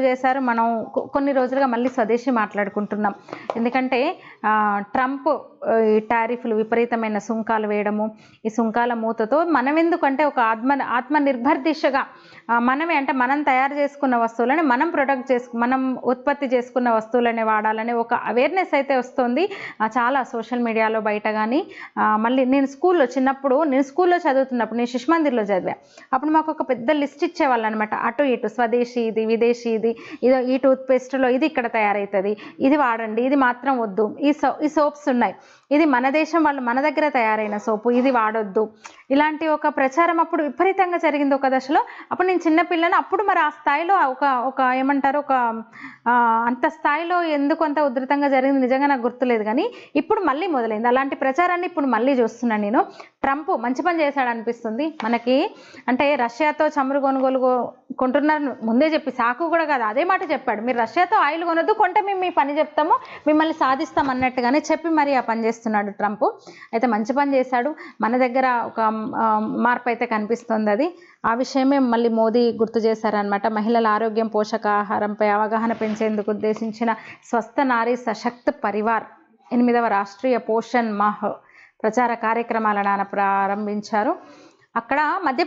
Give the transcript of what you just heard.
చేశారు. మనం కొన్ని రోజులుగా మళ్ళీ స్వదేశీ మాట్లాడుకుంటున్నాం. ఎందుకంటే ట్రంప్ ఈ టారిఫ్లు విపరీతమైన సుంకాలు వేయడము, ఈ సుంకాల మూతతో మనం ఎందుకంటే ఒక ఆత్మనిర్భర్ దిశగా మనమే అంటే మనం తయారు చేసుకున్న వస్తువులని మనం ఉత్పత్తి చేసుకున్న వస్తువులనే వాడాలనే ఒక అవేర్నెస్ అయితే వస్తుంది చాలా సోషల్ మీడియాలో బయట. కానీ మళ్ళీ నేను స్కూల్లో చదువుతున్నప్పుడు నేను శిశుమందిర్లో చదివా. అప్పుడు మాకు ఒక పెద్ద లిస్ట్ ఇచ్చేవాళ్ళు అనమాట. అటు ఇటు స్వదేశీ ఇది, విదేశీ ఇది, ఈ టూత్పేస్ట్లో ఇది ఇక్కడ తయారవుతుంది, ఇది వాడండి, ఇది మాత్రం వద్దు, ఈ సోప్స్ ఉన్నాయి, ఇది మన దేశం వాళ్ళు మన దగ్గర తయారైన సోపు, ఇది వాడొద్దు, ఇలాంటి ఒక ప్రచారం అప్పుడు విపరీతంగా జరిగింది ఒక దశలో. అప్పుడు నేను చిన్నపిల్లని. అప్పుడు మరి ఆ స్థాయిలో ఒక ఏమంటారు అంత స్థాయిలో ఎందుకు అంత ఉధృతంగా జరిగింది నిజంగా నాకు గుర్తులేదు. కానీ ఇప్పుడు మళ్ళీ మొదలైంది అలాంటి ప్రచారాన్ని. ఇప్పుడు మళ్ళీ చూస్తున్నాను నేను. ట్రంప్ మంచి పని చేశాడు అనిపిస్తుంది మనకి. అంటే రష్యాతో చమురు కొనుగోలు కొంటున్నారు ముందే చెప్పి, సాకు కూడా కాదు, అదే మాట చెప్పాడు. మీరు రష్యాతో ఆయిల్ కొనొద్దు, కొంటే మేము మీ పని చెప్తాము, మిమ్మల్ని సాధిస్తాం అన్నట్టుగానే చెప్పి మరి ఆ పని చేస్తున్నాడు ట్రంప్. అయితే మంచి పని చేశాడు. మన దగ్గర ఒక మార్పు అయితే కనిపిస్తుంది. అది ఆ విషయమే మళ్ళీ మోదీ గుర్తు చేశారనమాట. మహిళల ఆరోగ్యం, పోషకాహారంపై అవగాహన పెంచేందుకు ఉద్దేశించిన స్వస్థ నారీ సశక్త్ పరివార్ 8వ రాష్ట్రీయ పోషణ్ మాహ్ ప్రచార కార్యక్రమాలను ఆయన ప్రారంభించారు. అక్కడ